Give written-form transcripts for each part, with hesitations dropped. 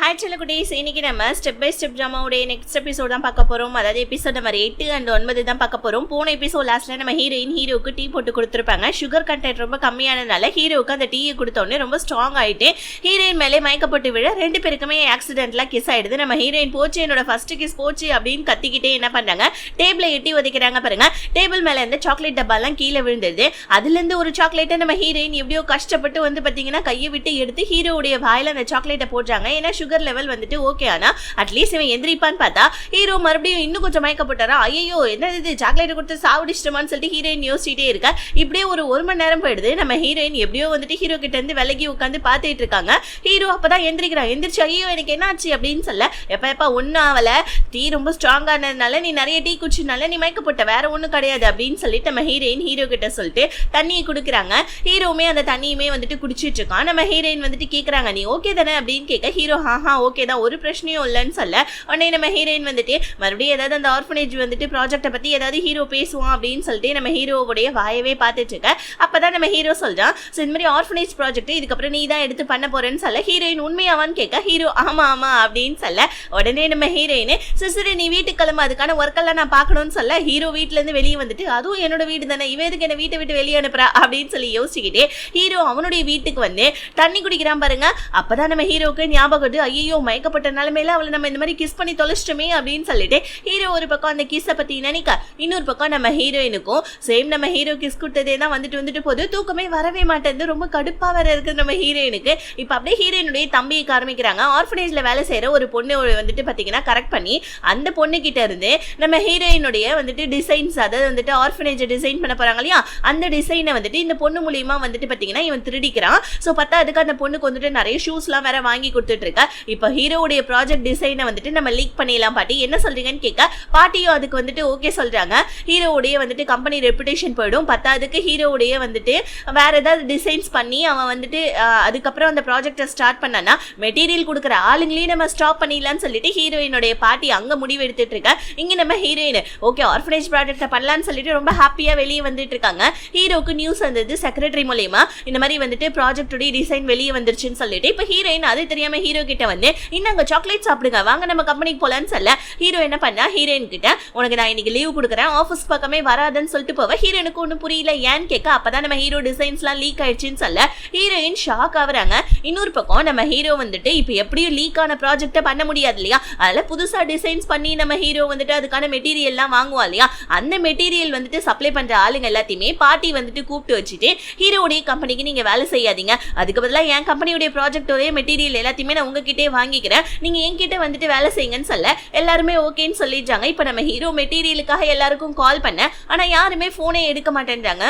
Hi செல்லக்குட்டீஸ், இன்னைக்கு நம்ம ஸ்டெப் பை ஸ்டெப் ட்ராமாவுடைய நெக்ஸ்ட் எபிசோட் தான் பார்க்க போகிறோம். அதாவது எபிசோட் நம்பர் 8 and 9 தான் பார்க்க போகிறோம். போன எபிசோட் லாஸ்ட்டில் நம்ம ஹீரோவுக்கு டீ போட்டு கொடுத்துருப்பாங்க. சுகர் கண்டென்ட் ரொம்ப கம்மியானதுனால ஹீரோவுக்கு அந்த டீயை கொடுத்தோடனே ரொம்ப ஸ்ட்ராங் ஆகிட்டு ஹீரோயின் மேலே மயக்கப்பட்டு விழ 2 பேருக்குமே ஆக்சிடென்ட்லாம் கிஸ் ஆகிடுது. நம்ம ஹீரோயின் போச்சு, என்னோட ஃபர்ஸ்ட் கிஸ் போச்சு அப்படின்னு கத்திக்கிட்டே என்ன பண்ணுறாங்க, டேபிளை எட்டி உதைக்கிறாங்க. பாருங்க, டேபிள் மேலே இருந்து சாக்லேட் டப்பாலாம் கீழே விழுந்தது. அதுலேருந்து ஒரு சாக்லேட்டை நம்ம ஹீரோயின் எப்படியோ கஷ்டப்பட்டு வந்து பார்த்தீங்கன்னா கையை விட்டு எடுத்து ஹீரோவுடைய வாயில் அந்த சாக்லேட்டை போடுறாங்க. ஏன்னா சுகர் லெவல் வந்துட்டு ஓகே, ஆனா அட்லீஸ்ட் இவன் எந்திரிப்பான்னு பார்த்தா ஹீரோ மறுபடியும் இன்னும் கொஞ்சம் மயக்கப்பட்டாரா. ஐயோ என்னது இது, சாக்லேட் கொடுத்து சாவடிச்சிட்டோமான்னு சொல்லிட்டு ஹீரோயின் யோசிச்சுட்டே இருக்கா. இப்படியே ஒரு மணி நேரம் போயிடுது. நம்ம ஹீரோயின் எப்படியோ வந்துட்டு ஹீரோ கிட்ட இருந்து விலகி உட்காந்து பார்த்துட்டு இருக்காங்க. ஹீரோ அப்பதான் எந்திரிக்கிறான். எந்திரிச்சு ஐயோ எனக்கு என்ன ஆச்சு அப்படின்னு சொல்ல, எப்ப ஒன்னும் ஆகல, டீ ரொம்ப ஸ்ட்ராங்கானதுனால, நீ நிறைய டீ குடிச்சதுனால நீ மயக்கப்பட்ட, வேற ஒன்றும் கிடையாது அப்படின்னு சொல்லிட்டு நம்ம ஹீரோயின் ஹீரோ கிட்ட சொல்லிட்டு தண்ணியை கொடுக்குறாங்க. ஹீரோவுமே அந்த தண்ணியுமே வந்துட்டு குடிச்சிட்டு இருக்கான். நம்ம ஹீரோயின் வந்துட்டு கேட்குறாங்க, நீ ஓகே தானே அப்படின்னு கேட்க, ஹீரோ ஹாஹா ஓகே தான், ஒரு பிரச்சனையும் இல்லைன்னு சொல்ல, உடனே நம்ம ஹீரோயின் வந்துட்டு மறுபடியும் ஏதாவது அந்த ஆர்ஃபனேஜ் வந்துட்டு ப்ராஜெக்டை பற்றி ஏதாவது ஹீரோ பேசுவான் அப்படின்னு சொல்லிட்டு நம்ம ஹீரோவுடைய வாயவே பார்த்துட்டு இருக்க. அப்பதான் நம்ம ஹீரோ சொல்றான், ஸோ இந்த மாதிரி ஆர்ஃபனேஜ் ப்ராஜெக்ட் இதுக்கப்புறம் நீ தான் எடுத்து பண்ண போறேன்னு சொல்ல, ஹீரோயின் உண்மையாவான்னு கேட்க, ஹீரோ ஆமா ஆமா அப்படின்னு சொல்ல, உடனே நம்ம ஹீரோயின் சிசிரி நீ வீட்டுக்கு கிளம்ப, அதுக்கான ஒர்க்கெல்லாம் நான் பார்க்கணும்னு சொல்ல, ஹீரோ வீட்டுல இருந்து வெளியே வந்துட்டு, அதுவும் என்னோட வீடு தானே, இவ எதுக்கு என்ன வீட்டை விட்டு வெளியே அனுப்புறா அப்படின்னு சொல்லி யோசிச்சுக்கிட்டே ஹீரோ அவனுடைய வீட்டுக்கு வந்து தண்ணி குடிக்கிறான். பாருங்க, அப்பதான் நம்ம ஹீரோக்கு ஞாபகம், ஐயோ மயக்கப்பட்ட நிலைமையில அவளை நம்ம இந்த மாதிரி கிஸ் பண்ணி தொலைச்சிட்டோமே அப்படின்னு சொல்லிட்டு ஹீரோ ஒரு பக்கம் அந்த கிஸ்ஸை பத்தி நினைக்க, இன்னொரு பக்கம் நம்ம ஹீரோயினுக்கும் சேம் நம்ம ஹீரோ கிஸ் கொடுத்ததே தான் வந்துட்டு போது, தூக்கமே வரவே மாட்டேங்குது, ரொம்ப கடுப்பா வேற இருக்குது நம்ம ஹீரோயினுக்கு. இப்ப அப்படியே ஹீரோயினுடைய தம்பியை ஆரம்பிக்கிறாங்க. ஆர்ஃபனேஜ்ல வேலை செய்யற ஒரு பொண்ணு வந்துட்டு பாத்தீங்கன்னா கரெக்ட் பண்ணி அந்த பொண்ணு கிட்ட இருந்து நம்ம ஹீரோயினுடைய வந்துட்டு டிசைன்ஸ், அதாவது வந்துட்டு ஆர்ஃபனேஜ் டிசைன் பண்ண போறாங்க இல்லையா, அந்த டிசைனை வந்துட்டு இந்த பொண்ணு மூலியமா வந்துட்டு பாத்தீங்கன்னா இவன் திருடிக்கிறான். ஸோ பார்த்தா அதுக்கு அந்த பொண்ணுக்கு வந்துட்டு நிறைய ஷூஸ்லாம் வேற வாங்கி கொடுத்துட்டு இருக்கா. இப்போ ஹீரோவுடைய ப்ராஜெக்ட் டிசைனை வந்துட்டு நம்ம லீக் பண்ணிடலாம் பாட்டி, என்ன சொல்றீங்கன்னு கேட்க, பாட்டியும் அதுக்கு வந்துட்டு ஓகே சொல்றாங்க. ஹீரோவுடைய வந்துட்டு கம்பெனி ரெப்புடேஷன் போயிடும், பத்தாவதுக்கு ஹீரோவுடைய வந்துட்டு வேற ஏதாவது டிசைன்ஸ் பண்ணி அவன் வந்துட்டு அதுக்கப்புறம் அந்த ப்ராஜெக்டை ஸ்டார்ட் பண்ணனா மெட்டீரியல் கொடுக்குற ஆளுங்களையும் நம்ம ஸ்டாப் பண்ணிடலாம்னு சொல்லிட்டு ஹீரோயினுடைய பாட்டி அங்க முடிவு எடுத்துட்டு இருக்க. இங்க நம்ம ஹீரோயின் ஓகே ஆர்ஃபனேஜ் ப்ராஜெக்டை பண்ணலான்னு சொல்லிட்டு ரொம்ப ஹாப்பியா வெளியே வந்துட்டு இருக்காங்க. ஹீரோக்கு நியூஸ் வந்தது செக்ரட்டரி மூலியமா, இந்த மாதிரி வந்துட்டு ப்ராஜெக்டோட டிசைன் வெளியே வந்துருச்சுன்னு சொல்லிட்டு இப்ப ஹீரோயின் அது தெரியாம ஹீரோ கிட்ட வந்து, இன்னாங்க சாக்லேட் சாப்பிடுங்க வாங்க நம்ம கம்பெனிக்கு போலான்னு சொல்ல, ஹீரோ என்ன பண்ணா ஹீரோயின் கிட்ட, உனக்கு நான் இன்னைக்கு லீவ் கொடுக்குறேன், ஆஃபீஸ் பக்கமே வராதுன்னு சொல்லிட்டு போவ. ஹீரோனுக்கு ஒன்றும் புரியல ஏன்னு கேட்க, அப்பதான் நம்ம ஹீரோ டிசைன்ஸ்லாம் லீக் ஆயிடுச்சுன்னு சொல்ல ஹீரோயின் ஷாக் ஆகுறாங்க. இன்னொரு பக்கம் நம்ம ஹீரோ வந்துட்டு இப்ப எப்படியும் லீக் ஆன ப்ராஜெக்டை பண்ண முடியாது இல்லையா, அதில் புதுசா டிசைன்ஸ் பண்ணி நம்ம ஹீரோ வந்துட்டு அதுக்கான மெட்டீரியல் எல்லாம் வாங்குவா இல்லையா, அந்த மெட்டீரியல் வந்துட்டு சப்ளை பண்ற ஆளுங்க எல்லாத்தையுமே பாட்டி வந்துட்டு கூப்பிட்டு வச்சுட்டு, ஹீரோடைய கம்பெனிக்கு நீங்க வேலை செய்யாதீங்க, அதுக்கு பதிலாக என் கம்பெனியுடைய ப்ராஜெக்டோடைய மெட்டீரியல் எல்லாத்தையுமே நான் உங்ககிட்டே வாங்கிக்கிறேன், நீங்க என்கிட்ட வந்துட்டு வேலை செய்யுங்கன்னு சொல்ல எல்லாருமே ஓகேன்னு சொல்லிடுறாங்க. இப்ப நம்ம ஹீரோ மெட்டீரியலுக்காக எல்லாருக்கும் கால் பண்ண, ஆனா யாருமே போனே எடுக்க மாட்டேன்றாங்க.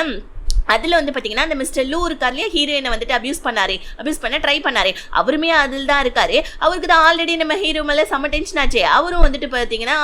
அதுல வந்து பாத்தீங்கன்னா அந்த மிஸ்டர் லூ இருக்காரு இல்லையா, ஹீரோயினை வந்துட்டு அபியூஸ் பண்ண ட்ரை பண்ணாரு, அவருமே அதில் தான் இருக்காரு. அவருக்கு தான் ஆல்ரெடி நம்ம ஹீரோ மேல செம டென்ஷன் ஆச்சு, அவரும் வந்துட்டு பாத்தீங்கன்னா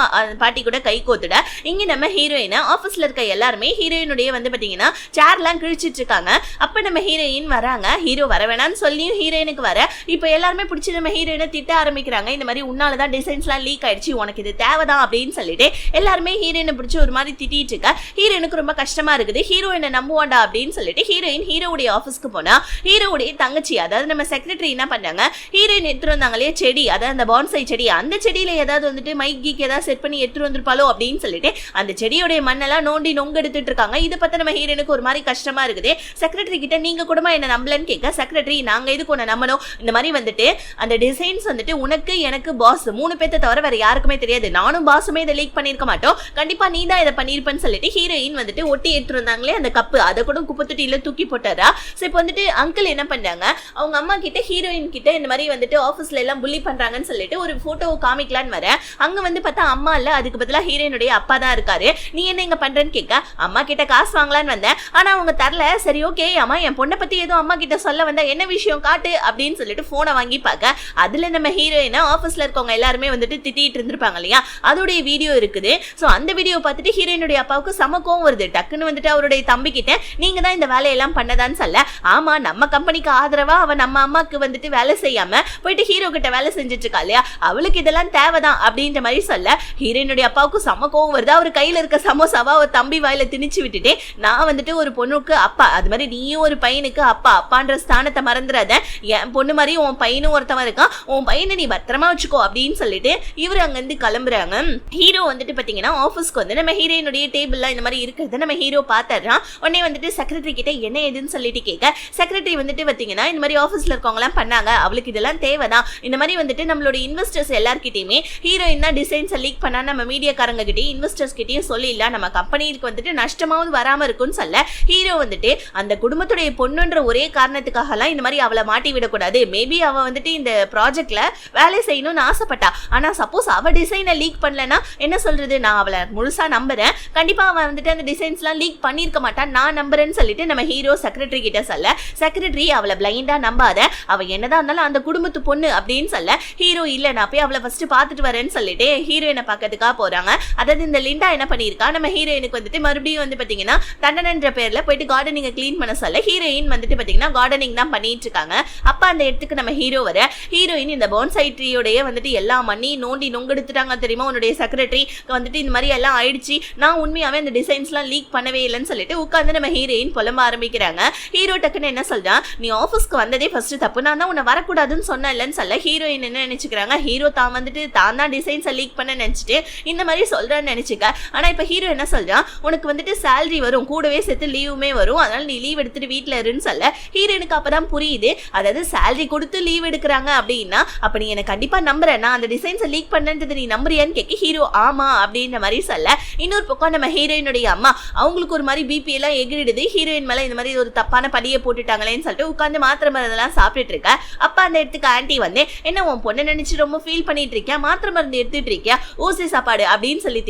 பாட்டி கூட கை கோத்துட. இங்க நம்ம ஹீரோயினை ஆஃபீஸ்ல இருக்க எல்லாருமே ஹீரோயினுடைய வந்து பாத்தீங்கன்னா சேர்லாம் கிழிச்சிட்டு இருக்காங்க. அப்ப நம்ம ஹீரோயின் வராங்க, ஹீரோ வர வேணாம்னு சொல்லியும் ஹீரோயினுக்கு வர, இப்ப எல்லாருமே பிடிச்சி நம்ம ஹீரோயினை திட்ட ஆரம்பிக்கிறாங்க. இந்த மாதிரி உன்னாலதான் டிசைன்ஸ்லாம் லீக் ஆயிடுச்சு, உனக்கு இது தேவைதான் அப்படின்னு சொல்லிட்டு எல்லாருமே ஹீரோயினை பிடிச்சி ஒரு மாதிரி திட்டிட்டு இருக்க. ஹீரோயினுக்கு ரொம்ப கஷ்டமா இருக்குது, ஹீரோயினை நம்புவாண்டா அப்படின்னு சொல்லிட்டு ஹீரோயின் ஹீரோவுடைய ஆஃபீஸ்க்கு போனா, ஹீரோவுடைய தங்கச்சி அதாவது நம்ம செக்ரட்டரி என்ன பண்ணாங்க, ஹீரோயின் எடுத்துட்டு வந்தாங்களே செடி, அதாவது அந்த பான்சை செடி, அந்த செடியில ஏதாவது வந்துட்டு மைக் கீக் ஏதாவது செட் பண்ணி எடுத்துட்டு வந்திருப்பாளோ அப்படின்னு சொல்லிட்டு அந்த செடியோடைய மண்ணெல்லாம் நோண்டி நொங்க எடுத்துட்டு இருக்காங்க. இதை பத்தி நம்ம ஹீரோனுக்கு ஒரு மாதிரி கஷ்டமா இருக்குது. செக்ரட்டரி கிட்ட நீங்க கூடமா என்ன நம்பலன்னு கேட்க, செக்ரட்டரி நாங்க எதுக்கு உன்னை நம்பணும், இந்த மாதிரி வந்துட்டு அந்த டிசைன்ஸ் வந்துட்டு உனக்கு எனக்கு பாஸ் 3 பேர்த்த தவிர வேற யாருக்குமே தெரியாது, நானும் பாஸுமே இதை லீக் பண்ணிருக்க மாட்டோம், கண்டிப்பா நீ தான் இதை பண்ணிருப்பேன்னு சொல்லிட்டு ஹீரோயின் வந்துட்டு ஒட்டி எடுத்துட்டு வந்தாங்களே அந்த கப்பு, அதை கூட குப்பத்தொட்டியில தூக்கி போட்டாரா. சோ இப்போ வந்துட்டு அங்கிள் என்ன பண்றாங்க, அவங்க அம்மா கிட்ட ஹீரோயின் கிட்ட இந்த மாதிரி வந்துட்டு ஆஃபீஸ்ல எல்லாம் புள்ளி பண்றாங்கன்னு சொல்லிட்டு ஒரு போட்டோ காமிக்கலான்னு வர, அங்க வந்து பார்த்தா அம்மா இல்ல, அதுக்கு பதிலா ஹீரோயினுடைய அப்பா தான் இருக்காரு. நீ என்ன இங்க பண்றேன்னு கேட்க, அம்மா கிட்ட காசு வாங்கலான்னு வந்தேன், ஆனா அவங்க தரல, சரி ஓகே அம்மா என் பொண்ணை பத்தி ஏதோ அம்மா கிட்ட சொல்ல வந்தா, என்ன விஷயம் காட்டு அப்படின்னு சொல்லிட்டு போனை வாங்கி பார்க்க, அதுல நம்ம ஹீரோயினை ஆஃபீஸ்ல இருக்கவங்க எல்லாருமே வந்துட்டு திட்டிட்டு இருந்திருப்பாங்க இல்லையா, அதோடைய வீடியோ இருக்குது. சோ அந்த வீடியோ பார்த்துட்டு ஹீரோயினுடைய அப்பாவுக்கு சம கோவம் வருது. டக்குன்னு வந்துட்டு அவருடைய தம்பி கிட்ட, நீ நீங்க தான் இந்த வேலையெல்லாம் பண்ணதான்னு சொல்ல, ஆமா நம்ம கம்பெனிக்கு ஆதரவா அவ நம்ம அம்மாக்கு வந்துட்டு வேலை செய்யாம போயிட்டு ஹீரோ கிட்ட வேலை செஞ்சுட்டு இருக்கா இல்லையா, அவளுக்கு இதெல்லாம் தேவைதான் அப்படின்ற மாதிரி சொல்ல ஹீரோயினுடைய அப்பாவுக்கு செம கோவம் வருது. அவர் கையில இருக்க சமோசாவா அவர் தம்பி வாயில திணிச்சு விட்டுட்டு, நான் வந்துட்டு ஒரு பொண்ணுக்கு அப்பா, அது மாதிரி நீயும் ஒரு பையனுக்கு அப்பா, அப்பான்ற ஸ்தானத்தை மறந்துடாத, என் பொண்ணு மாதிரி உன் பையனும் ஒருத்தவன் இருக்கான், உன் பையனை நீ பத்திரமா வச்சுக்கோ அப்படின்னு சொல்லிட்டு இவரு அங்கிருந்து கிளம்புறாங்க. ஹீரோ வந்துட்டு பாத்தீங்கன்னா ஆபீஸ்க்கு வந்து நம்ம ஹீரோயினுடைய டேபிள்ல இந்த மாதிரி இருக்கிறத நம்ம ஹீரோ பாத்துறான். உடனே வந்துட்டு செக்ரட்டரி கிட்ட என்ன ஏதுன்னு சொல்லிட்டு கேட்க, செக்ரட்டரி வந்துட்டு பாத்தீங்கன்னா இந்த மாதிரி ஆபீஸ்ல இருக்கவங்க எல்லாம் பண்ணாங்க, அவளுக்கு இதெல்லாம் தேவைதான், இந்த மாதிரி வந்துட்டு நம்மளோட இன்வெஸ்டர்ஸ் எல்லார்கிட்டயுமே ஹீரோயின் தான் டிசைன்ஸ் லீக் பண்ணா நம்ம மீடியாக்காரங்க கிட்டயும் இன்வெஸ்டர்ஸ் கிட்டயும் சொல்லிடலாம், நம்ம கம்பெனிக்கு வந்துட்டு நஷ்டமாவது வராம இருக்கும்னு சொல்ல ஹீரோ வந்துட்டு அந்த குடும்பத்துடைய பொண்ணுன்ற ஒரே காரணத்துக்காக எல்லாம் இந்த மாதிரி அவளை மாட்டி விடக்கூடாது, மேபி அவ வந்துட்டு இந்த ப்ராஜெக்ட்ல வேலை செய்யணும்னு ஆசைப்பட்டா, ஆனா சப்போஸ் அவ டிசைனை லீக் பண்ணலன்னா என்ன சொல்றது, நான் அவளை முழுசா நம்புறேன், கண்டிப்பா அவன் வந்துட்டு அந்த டிசைன்ஸ் எல்லாம் லீக் பண்ணிருக்க மாட்டான், நான் நம்புறேன்னு சொல்லிட்டு நம்ம ஹீரோ செக்ரட்டரி கிட்ட சொல்ல, செக்ரட்டரி அவளை பிளைண்டா நம்பாத, அவ என்னதான் இருந்தாலும் அந்த குடும்பத்து பொண்ணு அப்படின்னு சொல்ல ஹீரோ இல்ல நான் போய் அவளை ஃபர்ஸ்ட் பாத்துட்டு வரேன்னு சொல்லிட்டு ஹீரோயினை பார்க்கறதுக்காக போறாங்க. அதாவது இந்த லிண்டா என்ன பண்ணிருக்கா, நம்ம ஹீரோயினுக்கு வந்துட்டு மறுபடியும் வந்து பாத்தீங்கன்னா தண்டனன்ற பேர்ல போயிட்டு கார்டனிங்க கிளீன் பண்ண சொல்ல ஹீரோயின் வந்துட்டு பாத்தீங்கன்னா கார்டனிங் தான் பண்ணிட்டு இருக்காங்க. அப்ப அந்த இடத்துக்கு நம்ம ஹீரோ வர, ஹீரோயின் இந்த பான்சாய் ட்ரீயோடைய வந்துட்டு எல்லா மண்ணி நோண்டி நொங்கெடுத்துட்டாங்க தெரியுமா, உன்னுடைய செக்ரட்டரி வந்துட்டு இந்த மாதிரி எல்லாம் ஆயிடுச்சு, நான் உண்மையாவே அந்த டிசைன்ஸ் எல்லாம் லீக் பண்ணவே இல்லைன்னு சொல்லிட்டு உட்காந்து நம்ம ஹீரோயின் புலம்ப ஆரம்பிக்கிறாங்க. ஹீரோ டக்குன்னு என்ன சொல்றான், நீ ஆபீஸ்க்கு வந்ததே ஃபர்ஸ்ட் தப்பு, நான் தான் உன்னை வரக்கூடாதுன்னு சொன்ன இல்லைன்னு சொல்ல ஹீரோயின் என்ன நினைச்சுக்கிறாங்க, ஹீரோ தான் வந்துட்டு தான் தான் டிசைன்ஸை லீக் பண்ண நினைச்சிட்டு இந்த மாதிரி சொல்றான்னு நினைச்சுக்க. ஆனா இப்ப ஹீரோ என்ன சொல்றான், உனக்கு வந்துட்டு சேலரி வரும், கூடவே சேர்த்து லீவுமே வரும், அதனால நீ லீவ் எடுத்துட்டு வீட்டுல இருன்னு சொல்ல ஹீரோயினுக்கு அப்பதான் புரியுது, அதாவது சேலரி கொடுத்து லீவ் எடுக்கிறாங்க அப்படின்னா அப்ப நீ எனக்கு கண்டிப்பா நம்புறேன், நான் அந்த டிசைன்ஸை லீக் பண்ணது நீ நம்புறியான்னு கேட்க ஹீரோ ஆமா அப்படின்ற மாதிரி சொல்ல, இன்னொரு பக்கம் நம்ம ஹீரோயினுடைய அம்மா அவங்களுக்கு ஒரு மாதிரி பிபி எல்லாம் எகிரிடுது, ஹீரோயின் மேல இந்த மாதிரி ஒரு தப்பான படியை போட்டுட்டாங்களேன்னு சொல்லிட்டு உட்காந்து மாத்திரை மருந்தெல்லாம் சாப்பிட்டுட்டு இருக்க. அப்ப அந்த இடத்துக்கு ஆன்டி வந்து, என்ன உன் பொண்ணை நினைச்சு ரொம்ப ஃபீல் பண்ணிட்டு இருக்கியா, மாத்திரை மருந்து எடுத்துட்டு இருக்கியா, ஊசி சாப்பாடு அப்படின்னு சொல்லிட்டு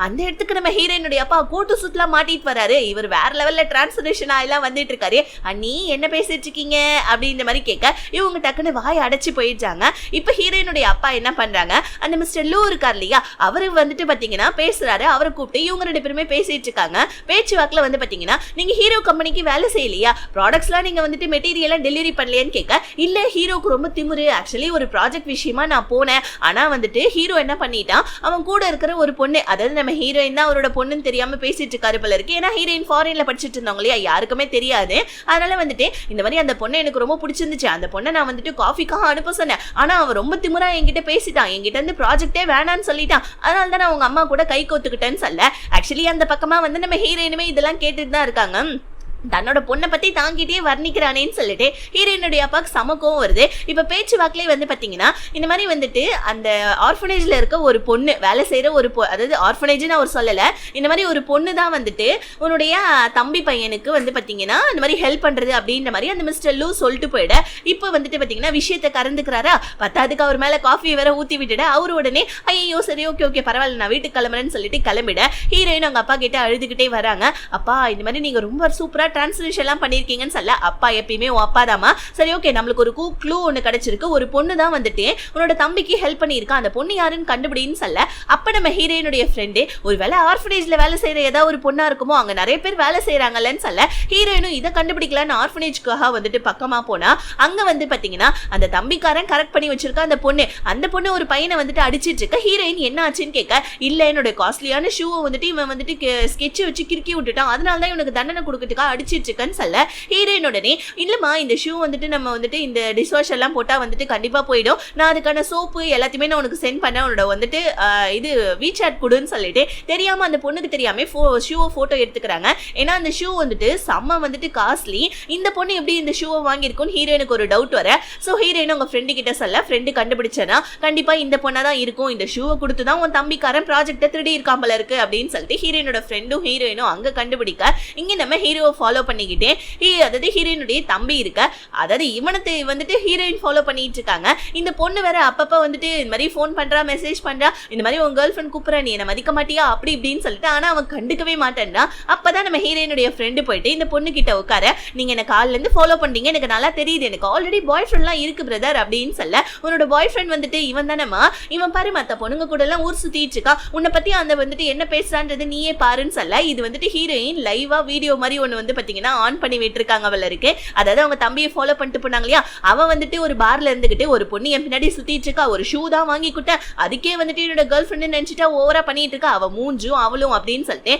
அந்த இடத்துக்கு நம்ம ஹீரோயினுடைய அப்பா கூட்டு சுத்தலாம் மாட்டிட்டு வராரு, இவர் வேற லெவல்ல டிரான்ஸ்ஃபர்மேஷன் ஆயெல்லாம் வந்துட்டு இருக்காரு, நீ என்ன பேசிட்டு இருக்கீங்க அப்படின்ற மாதிரி கேட்க இவங்க டக்குன்னு வாய் அடைச்சு போயிடுறாங்க. இப்ப ஹீரோயினுடைய அப்பா என்ன பண்றாங்க, அந்த மிஸ்டர் லூ இருக்கார் இல்லையா, அவரு வந்துட்டு பாத்தீங்கன்னா பேசுறாரு, அவரை கூப்பிட்டு இவங்க ரெண்டு பேருமே பேசிட்டு இருக்காங்க. பேச்சு வாக்குல வந்து பாத்தீங்கன்னா நீங்க ஹீரோ கம்பெனிக்கு வேலை செய்யலையா, ப்ராடக்ட்ஸ் எல்லாம் நீங்க வந்துட்டு மெட்டீரியலா டெலிவரி பண்ணலையான்னு கேட்க, இல்ல ஹீரோக்கு ரொம்ப திமிரு, ஆக்சுவலி ஒரு ப்ராஜெக்ட் விஷயமா நான் போனேன், ஆனா வந்துட்டு ஹீரோ என்ன பண்ணிட்டான், அவன் கூட இருக்கிற ஒரு பொண்ணு, அதாவது நம்ம ஹீரோயின் தான் அவரோட பொண்ணுன்னு தெரியாம பேசிட்டு இருக்காரு போல இருக்கு, ஏன்னா ஹீரோயின் ஃபாரின்ல படிச்சுட்டு இருந்தவங்க இல்லையா, யாருக்குமே தெரியாது, அதனால வந்துட்டு இந்த மாதிரி அந்த பொண்ணை எனக்கு ரொம்ப பிடிச்சிருந்துச்சு, அந்த பொண்ணை நான் வந்துட்டு காஃபிக்காக அனுப்ப சொன்னேன், ஆனா அவன் ரொம்ப திமிரா என்கிட்ட பேசிட்டான், என்கிட்ட இருந்து ப்ராஜெக்டே வேணான்னு சொல்லிட்டான், அதனால தான் நான் உங்க அம்மா கூட கை கோத்துக்கிட்டேன்னு சொல்ல ஆக்சுவலி அந்த பக்கமா வந்து நம்ம ஹீரோயினுமே இதெல்லாம் கேட்டுட்டு தான் இருக்காங்க. தன்னோட பொண்ணை பத்தி தாங்கிட்டே வர்ணிக்கிறானேன்னு சொல்லிட்டு ஹீரோயினுடைய அப்பாவுக்கு சமக்கம் வருது. இப்ப பேச்சு வாக்கிலே வந்து பாத்தீங்கன்னா இந்த மாதிரி வந்துட்டு அந்த ஆர்ஃபனேஜ்ல இருக்க ஒரு பொண்ணு வேலை செய்யற ஒரு அதாவது ஆர்ஃபனேஜ்னு அவர் சொல்லல, இந்த மாதிரி ஒரு பொண்ணு தான் வந்துட்டு உன்னுடைய தம்பி பையனுக்கு வந்து பாத்தீங்கன்னா இந்த மாதிரி ஹெல்ப் பண்றது அப்படின்ற மாதிரி அந்த மிஸ்டர் லூ சொல்லிட்டு போயிட, இப்ப வந்துட்டு பாத்தீங்கன்னா விஷயத்தை கறந்துக்கிறாரா, பத்தாதுக்கு அவர் மேல காஃபி வேற ஊத்தி விட்டுட, அவரு உடனே ஐயோ சரி ஓகே ஓகே பரவாயில்ல நான் வீட்டுக்கு கிளம்புறேன்னு சொல்லிட்டு கிளம்பிட, ஹீரோயின் அவங்க அப்பா கிட்ட அழுதுகிட்டே வராங்க, அப்பா இந்த மாதிரி நீங்க ரொம்ப சூப்பரா டிரான்ஸ்லேஷன் எல்லாம் பண்ணிருக்கீங்கன்னு சொல்ல, அப்பா எப்பயுமே உன் அப்பா தாமா, சரி ஓகே நம்மளுக்கு ஒரு க்ளூ ஒன்று கிடைச்சிருக்கு, ஒரு பொண்ணு தான் வந்துட்டு உன்னோட தம்பிக்கு ஹெல்ப் பண்ணியிருக்கா, அந்த பொண்ணு யாருன்னு கண்டுபிடின்னு சொல்ல, அப்ப நம்ம ஹீரோயினுடைய ஃப்ரெண்டு ஒருவேளை ஆர்ஃபனேஜ்ல வேலை செய்யற ஏதாவது ஒரு பொண்ணா இருக்குமோ, அங்க நிறைய பேர் வேலை செய்யறாங்கல்லன்னு சொல்ல ஹீரோயினும் இதை கண்டுபிடிக்கலான்னு ஆர்ஃபனேஜ்க்காக வந்துட்டு பக்கமா போனா அங்க வந்து பாத்தீங்கன்னா அந்த தம்பிக்காரன் கரெக்ட் பண்ணி வச்சிருக்கா அந்த பொண்ணு ஒரு பையனை வந்துட்டு அடிச்சிட்டு இருக்க, ஹீரோயின் என்ன ஆச்சுன்னு கேட்க, இல்ல என்னோட காஸ்ட்லியான ஷூவை வந்துட்டு இவன் வந்துட்டு ஸ்கெட்ச் வச்சு கிறுக்கி விட்டுட்டான், அதனாலதான் இவனுக்கு தண்டனை கொடுக்கறதுக்காக அடிச்சிட்டு இருக்கேன்னு சொல்ல ஹீரோயின் உடனே இல்லம்மா இந்த ஷூ வந்துட்டு நம்ம வந்துட்டு இந்த டிஷ்வாஷ் எல்லாம் போட்டா வந்துட்டு கண்டிப்பா போயிடும், நான் அதுக்கான சோப்பு எல்லாத்தையுமே நான் உனக்கு சென்ட் பண்ண, உன்னோட வந்துட்டு இது வீசாட் கொடுன்னு சொல்லிட்டு தெரியாம அந்த பொண்ணுக்கு தெரியாம ஷூவை போட்டோ எடுத்துக்கிறாங்க. ஏன்னா அந்த ஷூ வந்துட்டு செம்ம வந்துட்டு காஸ்ட்லி, இந்த பொண்ணு எப்படி இந்த ஷூவை வாங்கியிருக்கும்னு ஹீரோயினுக்கு ஒரு டவுட் வர, ஸோ ஹீரோயின் உங்க ஃப்ரெண்டு கிட்ட சொல்ல, ஃப்ரெண்டு கண்டுபிடிச்சனா கண்டிப்பா இந்த பொண்ணா தான் இருக்கும், இந்த ஷூவை கொடுத்து தான் உன் தம்பிக்காரன் ப்ராஜெக்டை திருடி இருக்கான் போல இருக்கு அப்படின்னு சொல்லிட்டு ஹீரோயினோட ஃப்ரெண்டும் ஹீரோயினும் அங்க கண்டுபிடிக்க, இங்க நம்ம ஹீரோவை ஃபாலோ பண்ணிக்கிட்டே அதாவது ஹீரோயினுடைய தம்பி இருக்க, அதாவது இவனத்தை வந்துட்டு ஹீரோயின் ஃபாலோ பண்ணிட்டு இருக்காங்க. இந்த பொண்ணு வேற அப்பப்ப வந்துட்டு இந்த மாதிரி ஃபோன் பண்றா, மெசேஜ் பண்றா, இந்த மாதிரி உங்க கேர்ள் ஃப்ரெண்ட் கூப்பிடுறா, நீ என்ன மதிக்க மாட்டியா அப்படி இப்படின்னு சொல்லிட்டு, ஆனா அவன் கண்டுக்கவே மாட்டேன்னா. அப்பதான் நம்ம ஹீரோயினுடைய ஃப்ரெண்டு போயிட்டு இந்த பொண்ணு கிட்ட உட்கார, நீங்க என்ன கால்ல இருந்து ஃபாலோ பண்றீங்க, எனக்கு நல்லா தெரியுது, எனக்கு ஆல்ரெடி பாய் ஃப்ரெண்ட்லாம் இருக்கு பிரதர் அப்படின்னு சொல்ல, உன்னோட பாய் ஃப்ரெண்ட் வந்துட்டு இவன் தானேமா, இவன் பாரு மத்த பொண்ணுங்க கூட எல்லாம் ஊர் சுத்திட்டு இருக்கா, உன்னை பத்தி அந்த வந்துட்டு என்ன பேசுறான்றது நீயே பாருன்னு சொல்ல, இது வந்துட்டு ஹீரோயின் லைவா வீடியோ மாதிரி ஒண்ணு வந்து பாத்தீங்கன்னா ஆன் பண்ணி விட்டுருக்காங்க அவள இருக்கு. அதாவது அவங்க தம்பியை ஃபாலோ பண்ணிட்டு போனாங்க இல்லையா, அவன் வந்துட்டு ஒரு பார்ல இருந்துகிட்டு ஒரு பொண்ணு என் பின்னாடி சுத்திட்டு இருக்கா, ஒரு ஷூ தான் வாங்கி கொடுத்தேன், அதுக்கே வந்துட்டு என்னோட கேர்ள் ஃப்ரெண்ட் நினைச்சிட்டா ஓவரா பண்ணிட்டு இருக்கா, அவ மூஞ்சும் அவளும் அப்படின்னு சொல்லிட்டு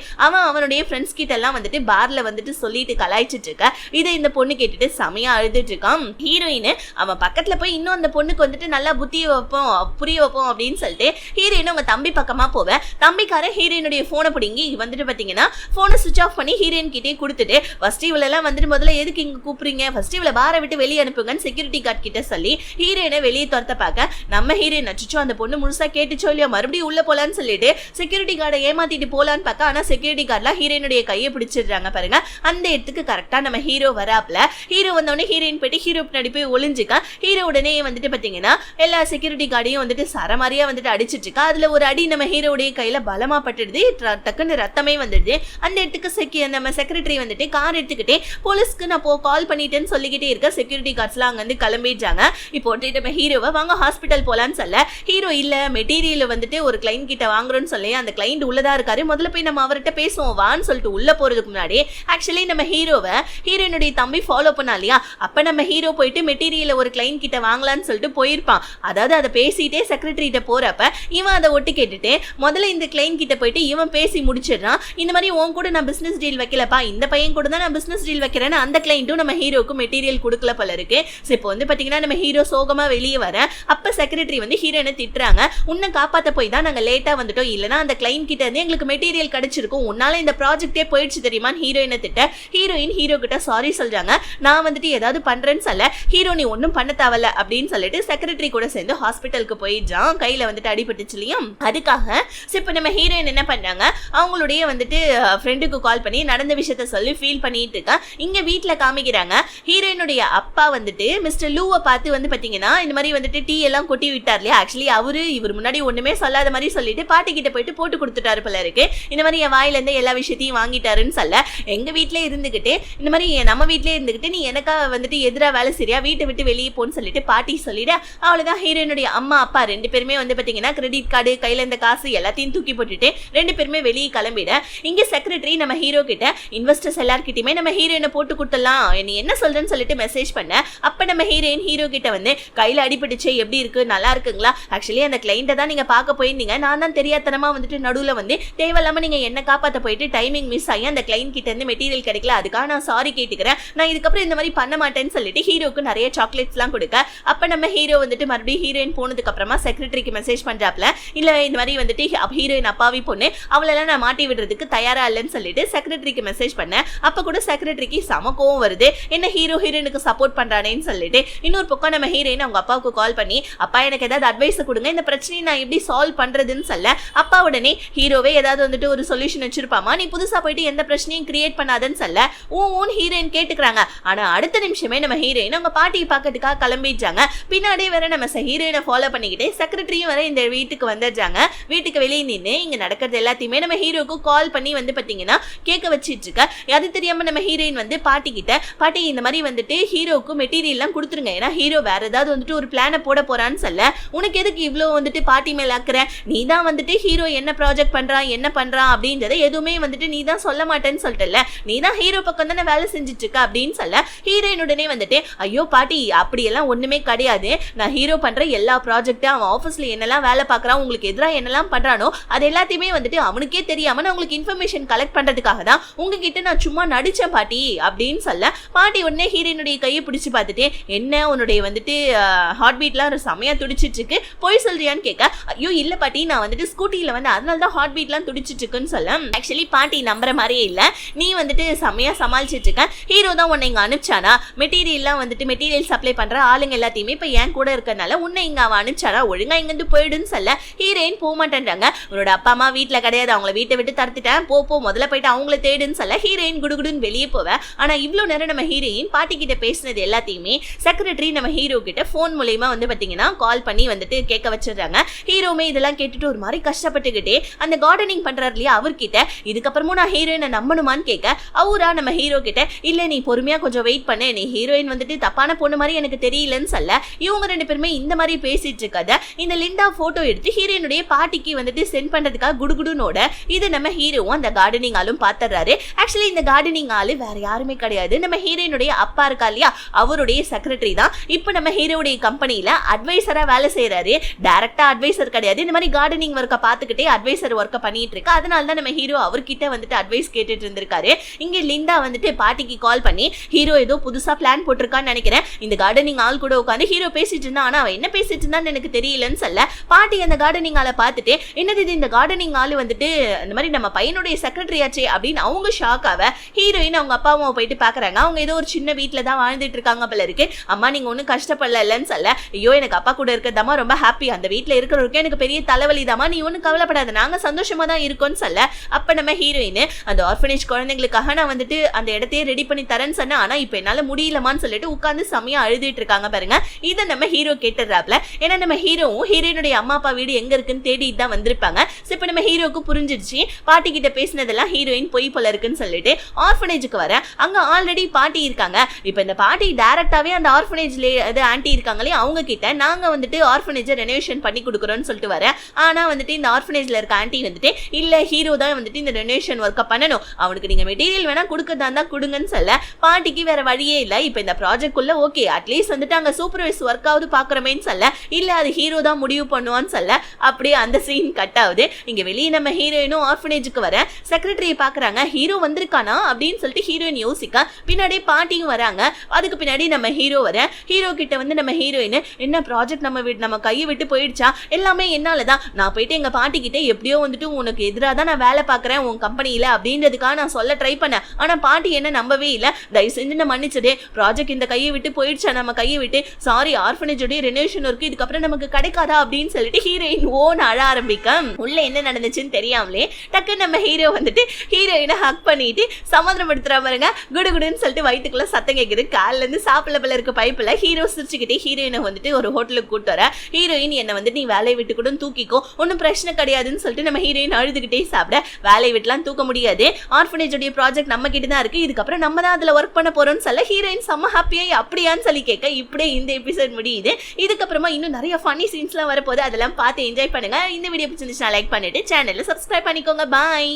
அவனுடைய ஃப்ரெண்ட்ஸ் கிட்ட எல்லாம் வந்துட்டு பார்ல வந்துட்டு சொல்லிட்டு கலாய்ச்சிட்டு இருக்க. இதை இந்த பொண்ணு கேட்டுட்டு செமையா அழுதுட்டு இருக்கான். ஹீரோயின் அவன் பக்கத்துல போய் இன்னும் அந்த பொண்ணுக்கு வந்துட்டு நல்லா புத்திய வைப்போம் புரிய வைப்போம் அப்படின்னு சொல்லிட்டு ஹீரோயின் அவங்க தம்பி பக்கமா போவேன். தம்பிக்கார ஹீரோயினுடைய போனை பிடிங்கி வந்துட்டு பாத்தீங்கன்னா போனை சுவிச் ஆஃப் பண்ணி ஹீரோயின் கிட்டே கொடுத்துட்டு ஃபர்ஸ்ட் இவள எல்லாம் வந்துட்டு முதல்ல எதுக்கு இங்க கூப்பிடுறீங்க, ஃபர்ஸ்ட் இவளை பாரை விட்டு வெளியே அனுப்புங்கன்னு செக்யூரிட்டி கார்டு கிட்ட சொல்லி ஹீரோயினை வெளியே துரத்த பார்க்க நம்ம ஹீரோயின் அச்சோ அந்த பொண்ணு முழுசா கேட்டுச்சோ இல்லையா மறுபடியும் உள்ள போலான்னு சொல்லிட்டு செக்யூரிட்டி கார்டை ஏமாத்திட்டு போலான்னு பார்க்க ஆனா செக்யூரிட்டி கார்டுல ஹீரோயினுடைய கையை பிடிச்சிடுறாங்க பாருங்க. அந்த இடத்துக்கு கரெக்டா நம்ம ஹீரோ வராப்ல. ஹீரோ வந்தோடனே ஹீரோயின் போயிட்டு ஹீரோ பின்னாடி போய் ஒளிஞ்சுக்க. ஹீரோ உடனே வந்துட்டு பாத்தீங்கன்னா எல்லா செக்யூரிட்டி கார்டையும் வந்துட்டு சரமாரியா வந்துட்டு அடிச்சிட்டு இருக்கா. அதுல ஒரு அடி நம்ம ஹீரோடைய கையில பலமா பட்டுடுது, டக்குன்னு ரத்தமே வந்துடுது. அந்த இடத்துக்கு நம்ம செக்ரட்டரி வந்துட்டு கார் எடுத்துக்கிட்டே போலீஸ்க்கு நான் கால் பண்ணிட்டேன்னு சொல்லிக்கிட்டே இருக்க. செக்யூரிட்டி கார்ட்ஸ்லாம் அங்க வந்து கிளம்பிடுறாங்க. இப்போ நம்ம ஹீரோவை வாங்க ஹாஸ்பிட்டல் போலான்னு சொல்ல ஹீரோ இல்ல மெட்டீரியல் வந்துட்டு ஒரு கிளைண்ட் கிட்ட வாங்குறோம்னு சொல்லி அந்த கிளைண்ட் உள்ளதா இருக்காரு, முதல்ல போய் நம்ம அவர்கிட்ட பேசுவோம் வான்னு சொல்லிட்டு உள்ள போறதுக்கு முன்னாடி ஆக்சுவலி நம்ம ஹீரோயினுடைய தம்பி ஃபாலோ பண்ணா இல்லையா, அப்ப நம்ம ஹீரோ போயிட்டு மெட்டீரியல் ஒரு கிளைண்ட் கிட்ட வாங்கலான்னு சொல்லிட்டு போயிருப்பான். அதாவது அதை பேசிட்டே செக்ரட்டரி கிட்ட போறப்ப இவன் அதை ஒட்டு கேட்டுட்டு முதல்ல இந்த கிளைண்ட் கிட்ட போயிட்டு இவன் பேசி முடிச்சிடறான். இந்த மாதிரி உன் கூட நான் பிசினஸ் டீல் வைக்கலப்பா, இந்த பையன் கூட தான் நான் பிசினஸ் டீல் வைக்கிறேன்னு அந்த கிளைண்ட்டும் நம்ம ஹீரோக்கு மெட்டீரியல் கொடுக்கல போல இருக்கு. இப்போ வந்து பாத்தீங்கன்னா நம்ம ஹீரோ சோகமா வெளியே வர அப்ப செக்ரட்டரி வந்து ஹீரோனை திட்டுறாங்க, உன்னை காப்பாத்த போய் தான் நாங்க லேட்டா வந்துட்டோம், இல்லனா அந்த கிளைண்ட் கிட்ட இருந்து எங்களுக்கு மெட்டீரியல் கிடைச்சிருக்கும், உன்னால இந்த ப்ராஜெக்டே போயிடுச்சு தெரியுமா ஹீரோயினை திட்ட. ஹீரோயின் ஹீரோ கிட்ட சாரி சொல்றாங்க, நான் வந்துட்டு ஏதாவது பண்றேன்னு சொல்ல ஹீரோ நீ ஒன்னும் பண்ண தேவல அப்படின்னு சொல்லிட்டு செக்ரட்டரி கூட சேர்ந்து ஹாஸ்பிட்டலுக்கு போயிடுறான். கையில வந்துட்டு அடிபட்டுச்சு இல்லையா, அதுக்காக இப்ப நம்ம ஹீரோயின் என்ன பண்றாங்க, அவங்களுடைய வந்துட்டு ஃப்ரெண்டுக்கு கால் பண்ணி நடந்த விஷயத்த சொல்லி ஃபீல் பண்ணிட்டு இருக்கா. இங்க வீட்டுல காமிக்கிறாங்க ஹீரோயினுடைய அப்பா வந்துட்டு மிஸ்டர் லூவை பார்த்து வந்து பாத்தீங்கன்னா இந்த மாதிரி வந்துட்டு டீ எல்லாம் கொட்டி விட்டார் இல்லையா, ஆக்சுவலி இவர் முன்னாடி ஒண்ணுமே சொல்லாத மாதிரி சொல்லிட்டு பாட்டி கிட்ட போயிட்டு போட்டு கொடுத்துட்டாரு போல இருக்கு. இந்த மாதிரி என் வாயில இருந்து எல்லா விஷயத்தையும் வாங்கிட்டாருன்னு சொல்ல எங்க வீட்டுல இருந்துகிட்டு இந்த மாதிரி நம்ம வீட்டுல இருந்துகிட்டு நீ எனக்கா வந்துட்டு எதிரா வேலை சரியா வீட்டை விட்டு வெளியே போன்னு சொல்லிட்டு பாட்டி சொல்லிட. அவ்வளவுதான் ஹீரோயினுடைய அம்மா அப்பா ரெண்டு பேருமே வந்து பாத்தீங்கன்னா கிரெடிட் கார்டு கையில இந்த காசு எல்லாத்தையும் தூக்கி போட்டுட்டு ரெண்டு பேருமே வெளியே கிளம்பிட. இங்க செக்ரட்டரி நம்ம ஹீரோ கிட்ட இன்வெஸ்டர்ஸ் எல்லார்கிட்டயுமே நம்ம ஹீரோயினை போட்டு கொடுத்துடலாம் நீ என்ன சொல்றேன்னு சொல்லிட்டு மெசேஜ் பண்ண. அப்ப நம்ம ஹீரோயின் ஹீரோ கிட்ட வந்து கையில அடிபட்டுச்சு எப்படி இருக்கு நல்லா இருக்குங்களா, ஆக்சுவலி அந்த கிளைண்ட்டை தான் நீங்க பார்க்க போயிருந்தீங்க, நான் தான் தெரியாதனமா வந்துட்டு நடுவுல வந்து தேவையில்லாம நீங்க என்ன காப்பாத்த போயிட்டு டைமிங் மிஸ் ஆகி அந்த கிளைண்ட் கிட்ட இருந்து மெட்டீரியல் கிடைக்கல, அதுக்காக நான் சாரி கேட்டுக்கிறேன், நான் இதுக்கப்புறம் இந்த மாதிரி பண்ண மாட்டேன்னு சொல்லிட்டு ஹீரோக்கு நிறைய சாக்லேட்ஸ் எல்லாம் கொடுக்க. அப்ப நம்ம ஹீரோ வந்துட்டு மறுபடியும் ஹீரோயின் போனதுக்கு அப்புறமா செக்ரட்டரிக்கு மெசேஜ் பண்றாப்ல, இல்ல இந்த மாதிரி வந்துட்டு ஹீரோயின் அப்பாவி பொண்ணு அவளெல்லாம் நான் மாட்டி விடுறதுக்கு தயாரா இல்லைன்னு சொல்லிட்டு செக்ரட்டரிக்கு மெசேஜ் பண்ணேன். அப்ப கூட செக்ரட்டரிக்கு சம கோவம் வருது, என்ன ஹீரோயினுக்கு சப்போர்ட் பண்றானேன்னு சொல்லிட்டு. இன்னொரு பக்கம் நம்ம ஹீரோயின் அவங்க அப்பாவுக்கு கால் பண்ணி அப்பா எனக்கு ஏதாவது அட்வைஸ் கொடுங்க, இந்த பிரச்சனையை நான் எப்படி சால்வ் பண்றதுன்னு சொல்ல அப்பா உடனே ஹீரோவே ஏதாவது வந்துட்டு ஒரு சொல்யூஷன் வச்சிருப்பாமா, நீ புதுசா போயிட்டு எந்த பிரச்சனையும் கிரியேட் பண்ணாதன்னு சொல்ல ஊன் ஹீரோயின் கேட்டுக்கிறாங்க. ஆனா அடுத்த நிமிஷமே நம்ம ஹீரோயின் அவங்க பாட்டியை பார்க்கறதுக்காக கிளம்பிடுறாங்க. பின்னாடியே வேற நம்ம ஹீரோயினை ஃபாலோ பண்ணிக்கிட்டே செக்ரட்டரியும் வர இந்த வீட்டுக்கு வந்துடுறாங்க. வீட்டுக்கு வெளியே நின்று இங்க நடக்கிறது எல்லாத்தையுமே நம்ம ஹீரோக்கு கால் பண்ணி வந்து பாத்தீங்கன்னா கேட்க வச்சிட்டு இருக்க. அது தெரியாம நம்ம ஹீரோயின் வந்து பாட்டி கிட்ட பாட்டி இந்த மாதிரி வந்துட்டு ஹீரோக்கு மெட்டீரியல் எல்லாம் கொடுத்துருங்க, ஏன்னா ஹீரோ வேற ஏதாவது வந்துட்டு ஒரு பிளானை போட போறான்னு சொல்ல உனக்கு எதுக்கு இவ்வளவு வந்துட்டு பாட்டி மேல ஆக்குற, நீ தான் வந்துட்டு ஹீரோ என்ன ப்ராஜெக்ட் பண்றான் என்ன பண்றான் அப்படின்றத எதுவுமே வந்துட்டு நீ தான் சொல்ல மாட்டேன்னு சொல்லிட்டல, நீ தான் ஹீரோ பக்கம் தானே வேலை செஞ்சுட்டு இருக்க அப்படின்னு சொல்ல ஹீரோயினுடனே வந்துட்டு ஐயோ பாட்டி அப்படியெல்லாம் ஒண்ணுமே கிடையாது, நான் ஹீரோ பண்ற எல்லா ப்ராஜெக்டும் அவன் ஆஃபீஸ்ல என்னெல்லாம் வேலை பார்க்கறான் உங்களுக்கு எதிராக என்னெல்லாம் பண்றானோ அது எல்லாத்தையுமே வந்துட்டு அவனுக்கே தெரியாம நான் உங்களுக்கு இன்ஃபர்மேஷன் கலெக்ட் பண்றதுக்காக தான் உங்ககிட்ட நான் சும்மா நடிச்சேன் பாட்டி அப்படின்னு சொல்ல பாட்டி உடனே ஹீரோயினுடைய கையை பிடிச்சு பார்த்துட்டு என்ன உன்னுடைய வந்துட்டு ஹார்ட் பீட்லாம் செமையா துடிச்சிட்டு இருக்கு போய் சொல்றியான்னு கேட்க ஐயோ இல்ல பாட்டி நான் வந்துட்டு ஸ்கூட்டில வந்து அதனாலதான் ஹார்ட் பீட்லாம் துடிச்சிட்டு இருக்குன்னு சொல்ல ஆக்சுவலி பாட்டி நம்புற மாதிரியே இல்ல, நீ வந்துட்டு செமையா சமாளிச்சிட்டு இருக்க, ஹீரோ தான் உன்னை இங்க அனுப்பிச்சானா, மெட்டீரியல் சப்ளை பண்ற ஆளுங்க எல்லாத்தையுமே இப்ப என் கூட இருக்கறனால உன்னை இங்க அவன் அனுப்பிச்சானா, ஒழுங்கா இங்க இருந்து போயிடுன்னு சொல்ல ஹீரோயின் போக மாட்டேன்றாங்க. உன்னோட அப்பா அம்மா வீட்டுல கிடையாது, அவங்கள வீட்டை விட்டு தடுத்துட்டேன், போ முதல்ல போயிட்டு அவங்கள தேடுன்னு சொல்ல ஹீரோயின் குடுகுடுன்னு வெளியே போவேன். ஆனா இவ்வளவு நேரம் நம்ம ஹீரோயின் பாட்டி கிட்ட பேசினது எல்லாத்தையுமே செக்ரட்டரி நம்ம ஹீரோ கிட்ட போன் மூலமா வந்து பாத்தீங்கன்னா கால் பண்ணி வந்துட்டு கேட்க வச்சிடுறாங்க. ஹீரோமே இதெல்லாம் கேட்டுட்டு ஒரு மாதிரி கஷ்டப்பட்டுக்கிட்டே அந்த கார்டனிங் பண்றாரு இல்லையா அவர்கிட்ட இதுக்கப்புறமும் நான் ஹீரோயினை நம்பணுமான்னு கேட்க அவரா நம்ம ஹீரோ கிட்ட இல்ல நீ பொறுமையா கொஞ்சம் வெயிட் பண்ணு, நீ ஹீரோயின் வந்துட்டு தப்பான பொண்ணு மாதிரி எனக்கு தெரியலன்னு சொல்ல இவங்க ரெண்டு பேருமே இந்த மாதிரி பேசிட்டு இருக்காத இந்த லிண்டா போட்டோ எடுத்து ஹீரோயினுடைய பாட்டிக்கு வந்துட்டு சென்ட் பண்றதுக்காக குடுகுடுனோட இது நம்ம ஹீரோவும் அந்த கார்டனிங் ஆளும் பாத்துறாரு. ஆக்சுவலி இந்த கார்டனிங் ஆளு வேற யாருமே கிடையாது, நம்ம ஹீரோயினுடைய அப்பா இருக்கா இல்லையா அவருடைய செக்ரட்டரி தான். இப்ப நம்ம ஹீரோடைய கம்பெனில அட்வைசரா வேலை செய்யறாரு. டைரக்டா அட்வைசர் கிடையாது, இந்த மாதிரி கார்டனிங் ஒர்க்க பாத்துக்கிட்டே அட்வைசர் ஒர்க்க பண்ணிட்டு இருக்கு. அதனால தான் நம்ம ஹீரோ அவர்கிட்ட வந்துட்டு அட்வைஸ் கேட்டுட்டு இருந்திருக்காரு. இங்க லிண்டா வந்துட்டு பாட்டிக்கு கால் பண்ணி ஹீரோ ஏதோ புதுசா பிளான் போட்டிருக்கான்னு நினைக்கிறேன், இந்த கார்டனிங் ஆள் கூட உட்காந்து ஹீரோ பேசிட்டு இருந்தா, ஆனா அவன் என்ன பேசிட்டு இருந்தான்னு எனக்கு தெரியலன்னு சொல்ல பாட்டி அந்த கார்டனிங் ஆளை பார்த்துட்டு என்னது இது இந்த கார்டனிங் ஆளு வந்துட்டு இந்த மாதிரி நம்ம பையனுடைய செக்ரட்டரி ஆச்சே அப்படின்னு அவங்க ஷாக் ஆக ஹீரோயின் அவங்க அப்பா அம்மாவை போயிட்டு பாக்குறாங்க. அவங்க ஏதோ ஒரு சின்ன வீட்டுல தான் வாழ்ந்துட்டு இருக்காங்க போல இருக்கு. அம்மா நீங்க ஒன்னும் கஷ்டப்படலன்னு சொல்ல, ஐயோ எனக்கு அப்பா கூட இருக்கிறதாமா ரொம்ப ஹாப்பி, அந்த வீட்டுல இருக்கிறவருக்கு எனக்கு பெரிய தலைவலி தாமா, நீ ஒன்னும் கவலைப்படாத நாங்க சந்தோஷமா தான் இருக்கோம்னு சொல்ல, அப்ப நம்ம ஹீரோயின் அந்த ஆர்ஃபனேஜ் குழந்தைங்களுக்காக நான் வந்துட்டு அந்த இடத்தையே ரெடி பண்ணி தரேன்னு சொன்னா, ஆனா இப்ப என்னால முடியலமான்னு சொல்லிட்டு உட்கார்ந்து செமையா அழுதுட்டு இருக்காங்க பாருங்க. இதை நம்ம ஹீரோ கேட்டுறாப்ல. ஏன்னா நம்ம ஹீரோவும் ஹீரோயினுடைய அம்மா அப்பா வீடு எங்க இருக்குன்னு தேடிட்டு தான் வந்திருப்பாங்க. இப்ப நம்ம ஹீரோக்கு புரிஞ்சிருச்சு பாட்டி கிட்ட பேசினதெல்லாம் ஹீரோயின் பொய் போல இருக்குன்னு சொல்லிட்டு ஆர்ஃபனேஜுக்கு வர அங்க ஆல்ரெடி பாட்டி இருக்காங்க. இப்ப இந்த பாட்டி டைரக்டாவே அந்த ஆர்ஃபனேஜ்ல ஆன்டி இருக்காங்களே அவங்க கிட்ட நாங்க வந்துட்டு ஆர்ஃபனேஜை ரெனோவேஷன் பண்ணி கொடுக்குறோம்னு சொல்லிட்டு வர, ஆனா வந்துட்டு இந்த ஆர்ஃபனேஜ்ல இருக்க ஆன்டி வந்துட்டு இல்ல ஹீரோ தான் வந்துட்டு இந்த ரெனோவேஷன் ஒர்க்க பண்ணணும், அவனுக்கு நீங்க மெட்டீரியல் வேணா கொடுக்கறதா இருந்தா கொடுங்கன்னு சொல்ல பாட்டிக்கு வேற வழியே இல்ல. இப்ப இந்த ப்ராஜெக்ட் குள்ள ஓகே அட்லீஸ்ட் வந்துட்டு அங்க சூப்பர்வைஸ் ஒர்க் ஆகுது பாக்குறமேன்னு சொல்ல, இல்ல அது ஹீரோ தான் முடிவு பண்ணுவான்னு சொல்ல அப்படியே அந்த சீன் கட் ஆகுது. இங்க வெளியே நம்ம ஹீரோயினும் ஆர்ஃபனேஜுக்கு வர செக்ரட்டரியை பாக்குறாங்க, ஹீரோ வந்திருக்கானா அப்படின்னு சொல்லிட்டு ஹீரோயின் யோசிக்க பின்னாடி பாட்டியும் வராங்க. அதுக்கு பின்னாடி நம்ம ஹீரோ வர ஹீரோ கிட்ட வந்து நம்ம ஹீரோயின் என்ன ப்ராஜெக்ட் நம்ம கையை விட்டு போயிடுச்சா, எல்லாமே என்னாலதான், நான் போயிட்டு எங்க பாட்டி கிட்ட எப்படியோ வந்துட்டு உனக்கு எதிராக தான் நான் வேலை பாக்குறேன் உன் கம்பெனியில அப்படின்றதுக்காக நான் சொல்ல ட்ரை பண்ணேன், ஆனா பாட்டி என்ன நம்பவே இல்ல, தயவு செஞ்சு நான் மன்னிச்சதே, ப்ராஜெக்ட் இந்த கையை விட்டு போயிடுச்சா நம்ம கையை விட்டு, சாரி ஆர்ஃபனேஜோட ரெனோவேஷன் இருக்கு இதுக்கப்புறம் நமக்கு கிடைக்காதா அப்படின்னு சொல்லிட்டு ஹீரோயின் ஓன் அழ ஆரம்பிக்க உள்ள என்ன நடந்துச்சுன்னு தெரியாமலே டக்கு நம்ம ஹீரோ வந்துட்டு ஹீரோயினை ஹக் பண்ணிட்டு சமாதானப்படுத்துற பாருங்க. குடுகுடுன்னு சொல்லிட்டு வயிற்றுக்குள்ள சத்தம் கேட்குது. காலில இருந்து சாப்பிட போல இருக்க பைப்புல ஹீரோ சிரிச்சுக்கிட்டே ஹீரோயினை வந்துட்டு ஒரு ஹோட்டலுக்கு கூட்டு வர, ஹீரோயின் என்ன வந்துட்டு நீ வேலையை விட்டு கூட தூக்கிக்கோ ஒன்னும் பிரச்சனை கிடையாதுன்னு சொல்லிட்டு நம்ம ஹீரோயின் அழுதுகிட்டே சாப்பிட, வேலையை விட்டுலாம் தூக்க முடியாது, ஆர்ஃபனேஜோடைய ப்ராஜெக்ட் நம்ம கிட்ட தான் இருக்கு, இதுக்கப்புறம் நம்ம தான் அதுல ஒர்க் பண்ண போறோம்னு சொல்ல ஹீரோயின் செம்ம ஹாப்பியாய் அப்படியான்னு சொல்லி கேட்க இப்படியே இந்த எபிசோட் முடியுது. இதுக்கப்புறமா இன்னும் நிறைய ஃபன்னி சீன்ஸ்லாம் வரப்போது, அதெல்லாம் பார்த்து என்ஜாய் பண்ணுங்க. இந்த வீடியோ பிடிச்சிருந்துச்சுன்னா லைக் பண்ணிட்டு சேனலை சப்ஸ்கிரைப் பண்ணிக்கோங்க. பாய்.